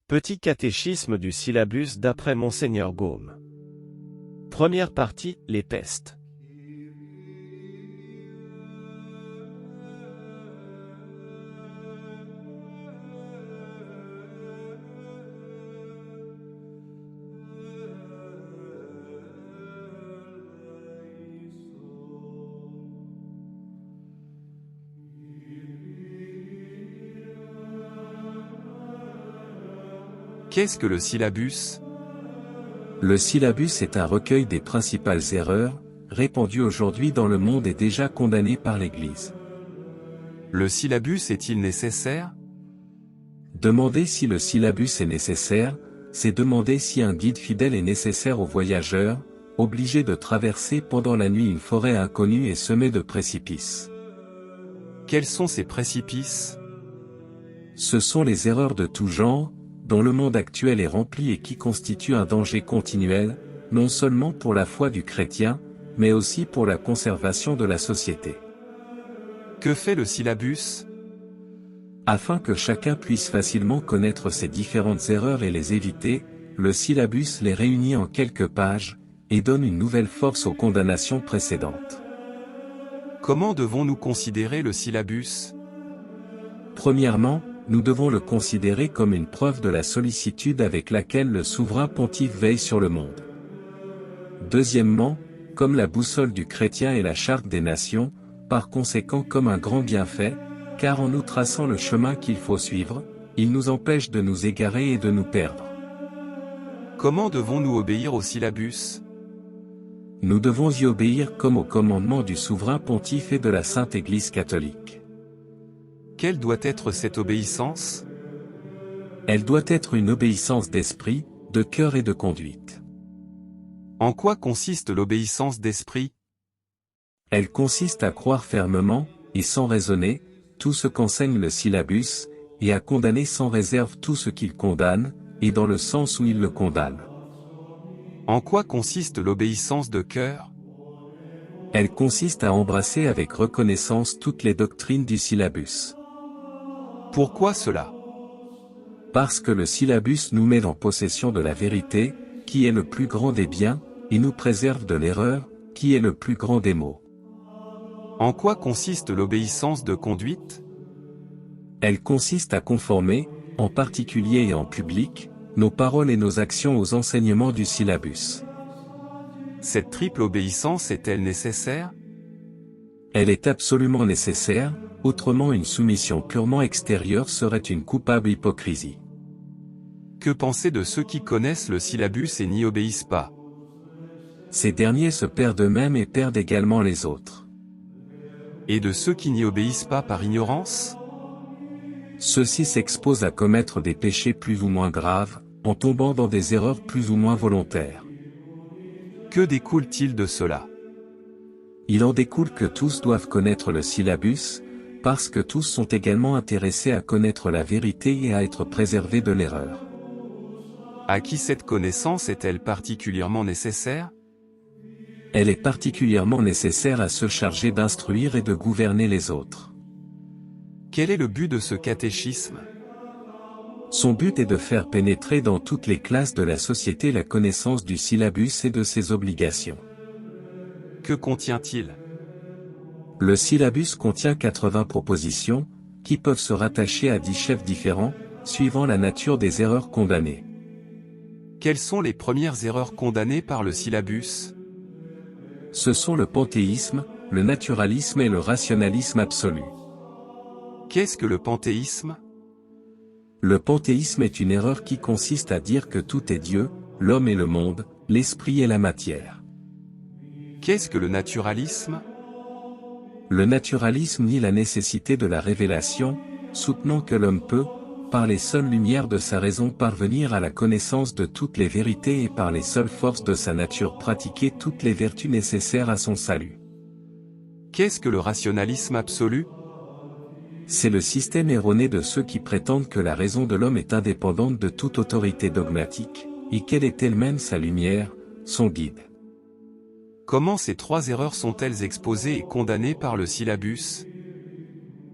Petit catéchisme du syllabus d'après Monseigneur Gaume. Première partie, les pestes. Qu'est-ce que le syllabus? Le syllabus est un recueil des principales erreurs, répandues aujourd'hui dans le monde et déjà condamnées par l'Église. Le syllabus est-il nécessaire? Demander si le syllabus est nécessaire, c'est demander si un guide fidèle est nécessaire aux voyageurs, obligés de traverser pendant la nuit une forêt inconnue et semée de précipices. Quels sont ces précipices? Ce sont les erreurs de tout genre, dont le monde actuel est rempli et qui constituent un danger continuel, non seulement pour la foi du chrétien, mais aussi pour la conservation de la société. Que fait le syllabus? Afin que chacun puisse facilement connaître ces différentes erreurs et les éviter, le syllabus les réunit en quelques pages, et donne une nouvelle force aux condamnations précédentes. Comment devons-nous considérer le syllabus? Premièrement, nous devons le considérer comme une preuve de la sollicitude avec laquelle le souverain pontife veille sur le monde. Deuxièmement, comme la boussole du chrétien et la charte des nations, par conséquent comme un grand bienfait, car en nous traçant le chemin qu'il faut suivre, il nous empêche de nous égarer et de nous perdre. Comment devons-nous obéir au syllabus? Nous devons y obéir comme au commandement du souverain pontife et de la Sainte Église catholique. Quelle doit être cette obéissance? Elle doit être une obéissance d'esprit, de cœur et de conduite. En quoi consiste l'obéissance d'esprit? Elle consiste à croire fermement, et sans raisonner, tout ce qu'enseigne le syllabus, et à condamner sans réserve tout ce qu'il condamne, et dans le sens où il le condamne. En quoi consiste l'obéissance de cœur? Elle consiste à embrasser avec reconnaissance toutes les doctrines du syllabus. Pourquoi cela? Parce que le syllabus nous met en possession de la vérité, qui est le plus grand des biens, et nous préserve de l'erreur, qui est le plus grand des maux. En quoi consiste l'obéissance de conduite? Elle consiste à conformer, en particulier et en public, nos paroles et nos actions aux enseignements du syllabus. Cette triple obéissance est-elle nécessaire? Elle est absolument nécessaire, autrement une soumission purement extérieure serait une coupable hypocrisie. Que penser de ceux qui connaissent le syllabus et n'y obéissent pas? Ces derniers se perdent eux-mêmes et perdent également les autres. Et de ceux qui n'y obéissent pas par ignorance? Ceux-ci s'exposent à commettre des péchés plus ou moins graves, en tombant dans des erreurs plus ou moins volontaires. Que découle-t-il de cela? Il en découle que tous doivent connaître le syllabus, parce que tous sont également intéressés à connaître la vérité et à être préservés de l'erreur. À qui cette connaissance est-elle particulièrement nécessaire? Elle est particulièrement nécessaire à ceux chargés d'instruire et de gouverner les autres. Quel est le but de ce catéchisme? Son but est de faire pénétrer dans toutes les classes de la société la connaissance du syllabus et de ses obligations. Que contient-il? Le syllabus contient 80 propositions, qui peuvent se rattacher à 10 chefs différents, suivant la nature des erreurs condamnées. Quelles sont les premières erreurs condamnées par le syllabus? Ce sont le panthéisme, le naturalisme et le rationalisme absolu. Qu'est-ce que le panthéisme? Le panthéisme est une erreur qui consiste à dire que tout est Dieu, l'homme et le monde, l'esprit et la matière. Qu'est-ce que le naturalisme? Le naturalisme nie la nécessité de la révélation, soutenant que l'homme peut, par les seules lumières de sa raison parvenir à la connaissance de toutes les vérités et par les seules forces de sa nature pratiquer toutes les vertus nécessaires à son salut. Qu'est-ce que le rationalisme absolu? C'est le système erroné de ceux qui prétendent que la raison de l'homme est indépendante de toute autorité dogmatique, et qu'elle est elle-même sa lumière, son guide. Comment ces trois erreurs sont-elles exposées et condamnées par le syllabus?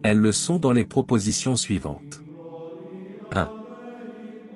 Elles le sont dans les propositions suivantes. 1.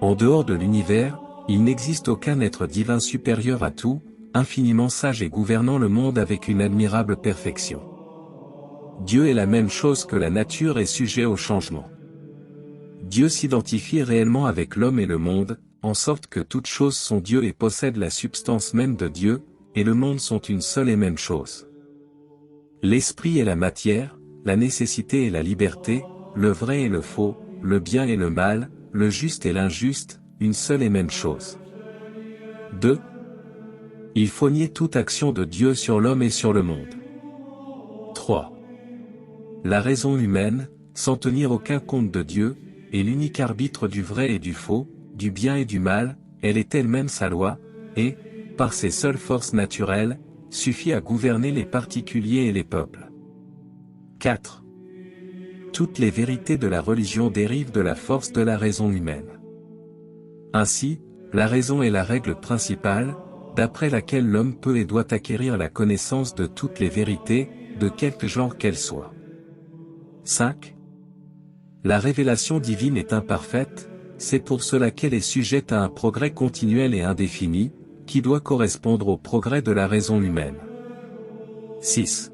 En dehors de l'univers, il n'existe aucun être divin supérieur à tout, infiniment sage et gouvernant le monde avec une admirable perfection. Dieu est la même chose que la nature et sujet au changement. Dieu s'identifie réellement avec l'homme et le monde, en sorte que toutes choses sont Dieu et possèdent la substance même de Dieu, et le monde sont une seule et même chose. L'esprit et la matière, la nécessité et la liberté, le vrai et le faux, le bien et le mal, le juste et l'injuste, une seule et même chose. 2. Il faut nier toute action de Dieu sur l'homme et sur le monde. 3. La raison humaine, sans tenir aucun compte de Dieu, est l'unique arbitre du vrai et du faux, du bien et du mal, elle est elle-même sa loi, et, par ses seules forces naturelles, suffit à gouverner les particuliers et les peuples. 4. Toutes les vérités de la religion dérivent de la force de la raison humaine. Ainsi, la raison est la règle principale, d'après laquelle l'homme peut et doit acquérir la connaissance de toutes les vérités, de quelque genre qu'elles soient. 5. La révélation divine est imparfaite, c'est pour cela qu'elle est sujette à un progrès continuel et indéfini, qui doit correspondre au progrès de la raison humaine. 6.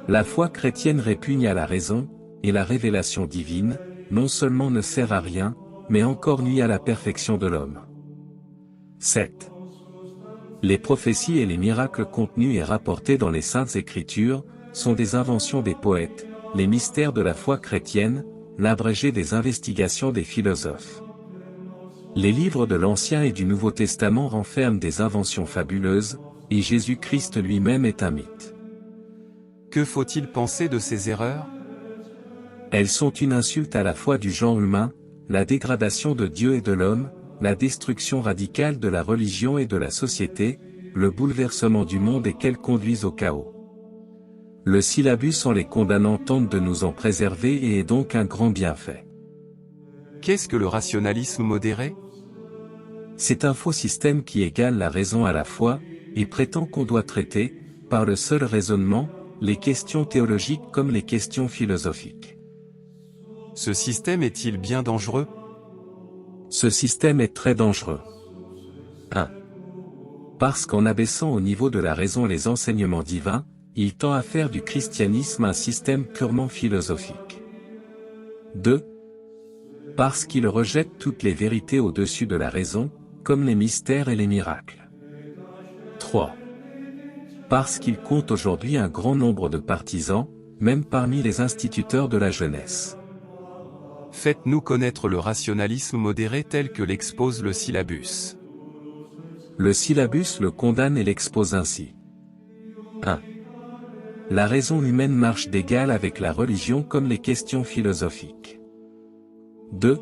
La foi chrétienne répugne à la raison, et la révélation divine, non seulement ne sert à rien, mais encore nuit à la perfection de l'homme. 7. Les prophéties et les miracles contenus et rapportés dans les Saintes Écritures, sont des inventions des poètes, les mystères de la foi chrétienne, l'abrégé des investigations des philosophes. Les livres de l'Ancien et du Nouveau Testament renferment des inventions fabuleuses, et Jésus-Christ lui-même est un mythe. Que faut-il penser de ces erreurs? Elles sont une insulte à la fois du genre humain, la dégradation de Dieu et de l'homme, la destruction radicale de la religion et de la société, le bouleversement du monde et qu'elles conduisent au chaos. Le syllabus en les condamnant tente de nous en préserver et est donc un grand bienfait. Qu'est-ce que le rationalisme modéré? C'est un faux système qui égale la raison à la foi, et prétend qu'on doit traiter, par le seul raisonnement, les questions théologiques comme les questions philosophiques. Ce système est-il bien dangereux? Ce système est très dangereux. 1. Parce qu'en abaissant au niveau de la raison les enseignements divins, il tend à faire du christianisme un système purement philosophique. 2. Parce qu'il rejette toutes les vérités au-dessus de la raison, comme les mystères et les miracles. 3. Parce qu'il compte aujourd'hui un grand nombre de partisans, même parmi les instituteurs de la jeunesse. Faites-nous connaître le rationalisme modéré tel que l'expose le syllabus. Le syllabus le condamne et l'expose ainsi. 1. La raison humaine marche d'égal avec la religion comme les questions philosophiques. 2.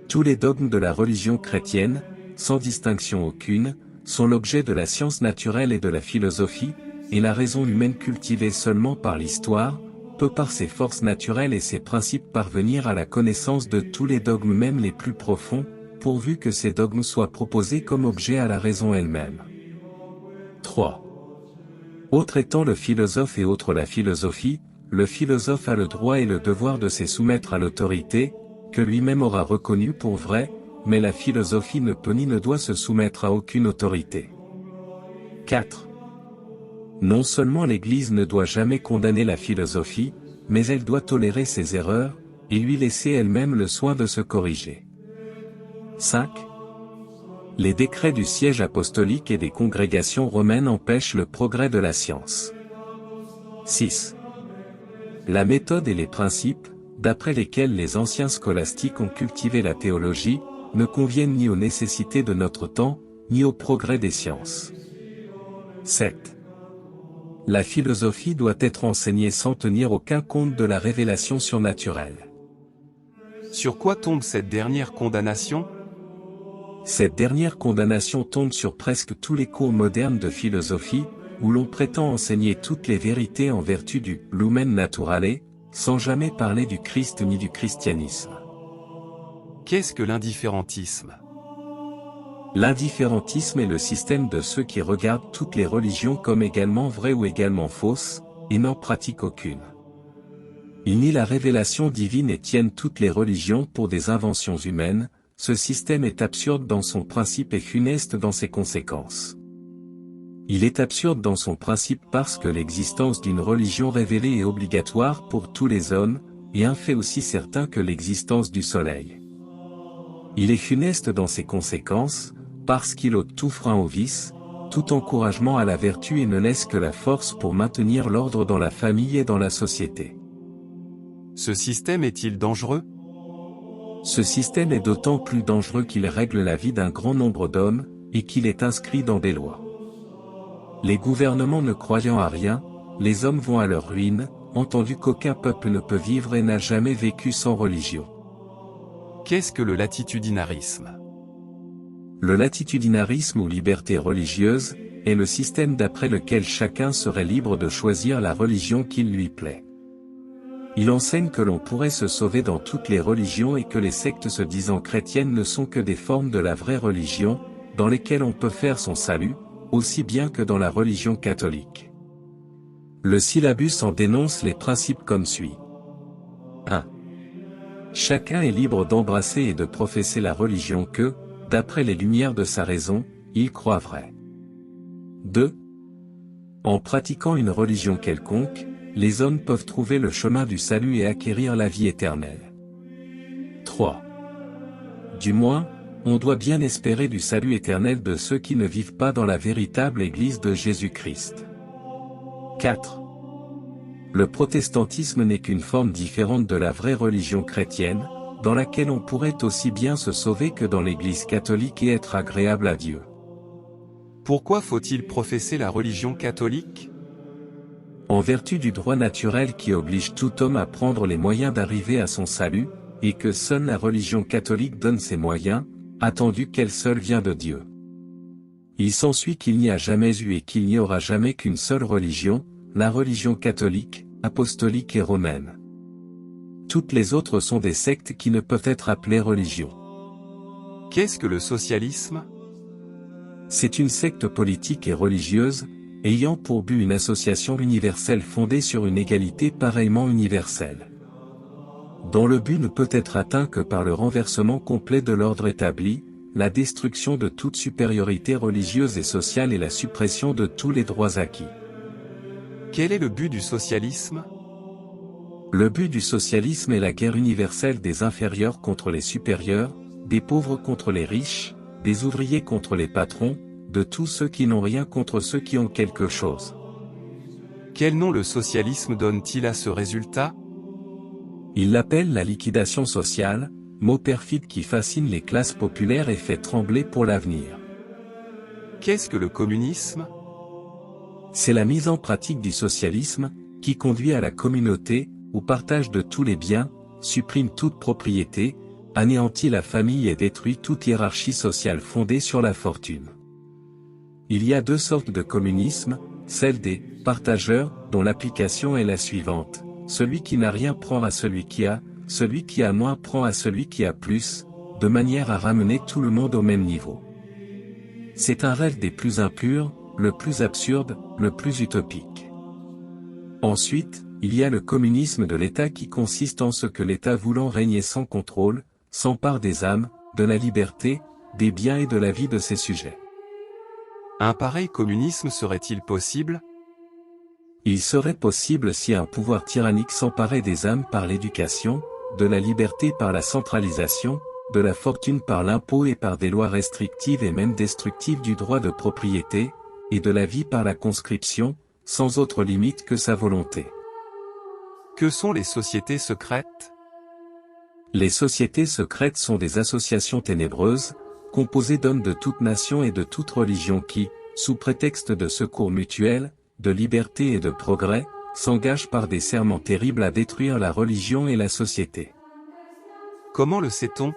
Tous les dogmes de la religion chrétienne, sans distinction aucune, sont l'objet de la science naturelle et de la philosophie, et la raison humaine cultivée seulement par l'histoire, peut par ses forces naturelles et ses principes parvenir à la connaissance de tous les dogmes même les plus profonds, pourvu que ces dogmes soient proposés comme objet à la raison elle-même. 3. Autre étant le philosophe et autre la philosophie, le philosophe a le droit et le devoir de se soumettre à l'autorité, que lui-même aura reconnue pour vraie, mais la philosophie ne peut ni ne doit se soumettre à aucune autorité. 4. Non seulement l'Église ne doit jamais condamner la philosophie, mais elle doit tolérer ses erreurs, et lui laisser elle-même le soin de se corriger. 5. Les décrets du siège apostolique et des congrégations romaines empêchent le progrès de la science. 6. La méthode et les principes, d'après lesquels les anciens scolastiques ont cultivé la théologie, ne conviennent ni aux nécessités de notre temps, ni au progrès des sciences. 7. La philosophie doit être enseignée sans tenir aucun compte de la révélation surnaturelle. Sur quoi tombe cette dernière condamnation? Cette dernière condamnation tombe sur presque tous les cours modernes de philosophie, où l'on prétend enseigner toutes les vérités en vertu du « lumen naturale », sans jamais parler du Christ ni du christianisme. Qu'est-ce que l'indifférentisme? L'indifférentisme est le système de ceux qui regardent toutes les religions comme également vraies ou également fausses, et n'en pratiquent aucune. Ils nient la révélation divine et tiennent toutes les religions pour des inventions humaines, ce système est absurde dans son principe et funeste dans ses conséquences. Il est absurde dans son principe parce que l'existence d'une religion révélée est obligatoire pour tous les hommes, et un fait aussi certain que l'existence du soleil. Il est funeste dans ses conséquences, parce qu'il ôte tout frein au vice, tout encouragement à la vertu et ne laisse que la force pour maintenir l'ordre dans la famille et dans la société. Ce système est-il dangereux? Ce système est d'autant plus dangereux qu'il règle la vie d'un grand nombre d'hommes, et qu'il est inscrit dans des lois. Les gouvernements ne croyant à rien, les hommes vont à leur ruine, entendu qu'aucun peuple ne peut vivre et n'a jamais vécu sans religion. Qu'est-ce que le latitudinarisme? Le latitudinarisme ou liberté religieuse, est le système d'après lequel chacun serait libre de choisir la religion qu'il lui plaît. Il enseigne que l'on pourrait se sauver dans toutes les religions et que les sectes se disant chrétiennes ne sont que des formes de la vraie religion, dans lesquelles on peut faire son salut, aussi bien que dans la religion catholique. Le syllabus en dénonce les principes comme suit. 1. Chacun est libre d'embrasser et de professer la religion que, d'après les lumières de sa raison, il croit vraie. 2. En pratiquant une religion quelconque, les hommes peuvent trouver le chemin du salut et acquérir la vie éternelle. 3. Du moins, on doit bien espérer du salut éternel de ceux qui ne vivent pas dans la véritable Église de Jésus-Christ. 4. Le protestantisme n'est qu'une forme différente de la vraie religion chrétienne, dans laquelle on pourrait aussi bien se sauver que dans l'Église catholique et être agréable à Dieu. Pourquoi faut-il professer la religion catholique? En vertu du droit naturel qui oblige tout homme à prendre les moyens d'arriver à son salut, et que seule la religion catholique donne ces moyens, attendu qu'elle seule vient de Dieu. Il s'ensuit qu'il n'y a jamais eu et qu'il n'y aura jamais qu'une seule religion, la religion catholique, apostolique et romaine. Toutes les autres sont des sectes qui ne peuvent être appelées religions. Qu'est-ce que le socialisme? C'est une secte politique et religieuse, ayant pour but une association universelle fondée sur une égalité pareillement universelle, dont le but ne peut être atteint que par le renversement complet de l'ordre établi, la destruction de toute supériorité religieuse et sociale et la suppression de tous les droits acquis. Quel est le but du socialisme? Le but du socialisme est la guerre universelle des inférieurs contre les supérieurs, des pauvres contre les riches, des ouvriers contre les patrons, de tous ceux qui n'ont rien contre ceux qui ont quelque chose. Quel nom le socialisme donne-t-il à ce résultat? Il l'appelle la liquidation sociale, mot perfide qui fascine les classes populaires et fait trembler pour l'avenir. Qu'est-ce que le communisme? C'est la mise en pratique du socialisme, qui conduit à la communauté, au partage de tous les biens, supprime toute propriété, anéantit la famille et détruit toute hiérarchie sociale fondée sur la fortune. Il y a deux sortes de communisme, celle des « partageurs » dont l'application est la suivante. Celui qui n'a rien prend à celui qui a, celui qui a moins prend à celui qui a plus, de manière à ramener tout le monde au même niveau. C'est un rêve des plus impurs, le plus absurde, le plus utopique. Ensuite, il y a le communisme de l'État qui consiste en ce que l'État voulant régner sans contrôle, s'empare des âmes, de la liberté, des biens et de la vie de ses sujets. Un pareil communisme serait-il possible? Il serait possible si un pouvoir tyrannique s'emparait des âmes par l'éducation, de la liberté par la centralisation, de la fortune par l'impôt et par des lois restrictives et même destructives du droit de propriété, et de la vie par la conscription, sans autre limite que sa volonté. Que sont les sociétés secrètes? Les sociétés secrètes sont des associations ténébreuses, composées d'hommes de toute nation et de toute religion qui, sous prétexte de secours mutuel, de liberté et de progrès, s'engagent par des serments terribles à détruire la religion et la société. Comment le sait-on?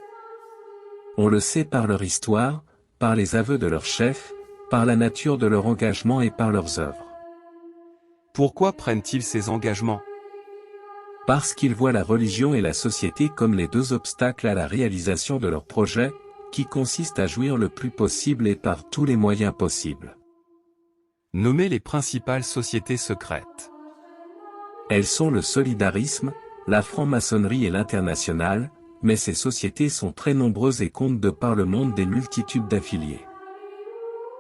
On le sait par leur histoire, par les aveux de leurs chefs, par la nature de leur engagement et par leurs œuvres. Pourquoi prennent-ils ces engagements? Parce qu'ils voient la religion et la société comme les deux obstacles à la réalisation de leur projet, qui consiste à jouir le plus possible et par tous les moyens possibles. Nommez les principales sociétés secrètes. Elles sont le solidarisme, la franc-maçonnerie et l'internationale, mais ces sociétés sont très nombreuses et comptent de par le monde des multitudes d'affiliés.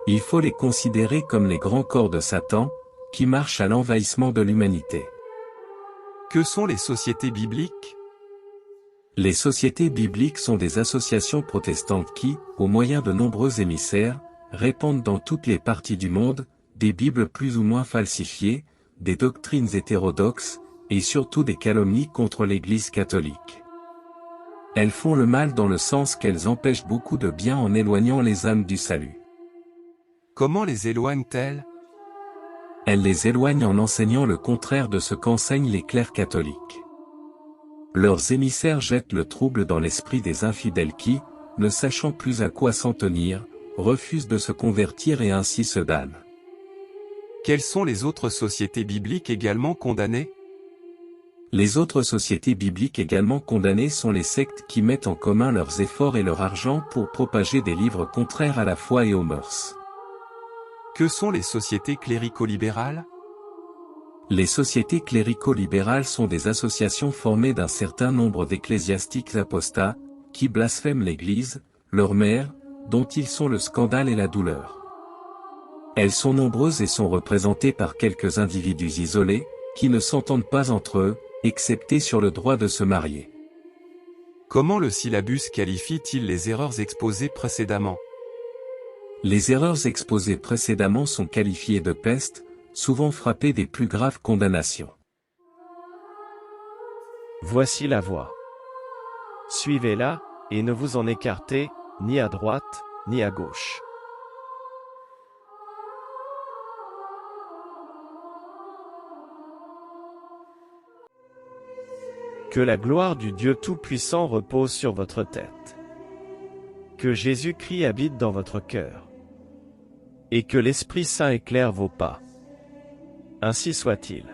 Il faut les considérer comme les grands corps de Satan, qui marchent à l'envahissement de l'humanité. Que sont les sociétés bibliques? Les sociétés bibliques sont des associations protestantes qui, au moyen de nombreux émissaires, répandent dans toutes les parties du monde, des Bibles plus ou moins falsifiées, des doctrines hétérodoxes, et surtout des calomnies contre l'Église catholique. Elles font le mal dans le sens qu'elles empêchent beaucoup de bien en éloignant les âmes du salut. Comment les éloignent-elles? Elles les éloignent en enseignant le contraire de ce qu'enseignent les clercs catholiques. Leurs émissaires jettent le trouble dans l'esprit des infidèles qui, ne sachant plus à quoi s'en tenir, refusent de se convertir et ainsi se damnent. Quelles sont les autres sociétés bibliques également condamnées? Les autres sociétés bibliques également condamnées sont les sectes qui mettent en commun leurs efforts et leur argent pour propager des livres contraires à la foi et aux mœurs. Que sont les sociétés clérico-libérales? Les sociétés clérico-libérales sont des associations formées d'un certain nombre d'ecclésiastiques apostats, qui blasphèment l'Église, leur mère, dont ils sont le scandale et la douleur. Elles sont nombreuses et sont représentées par quelques individus isolés, qui ne s'entendent pas entre eux, excepté sur le droit de se marier. Comment le syllabus qualifie-t-il les erreurs exposées précédemment? Les erreurs exposées précédemment sont qualifiées de peste, souvent frappées des plus graves condamnations. Voici la voie. Suivez-la, et ne vous en écartez, ni à droite, ni à gauche. Que la gloire du Dieu Tout-Puissant repose sur votre tête. Que Jésus-Christ habite dans votre cœur. Et que l'Esprit Saint éclaire vos pas. Ainsi soit-il.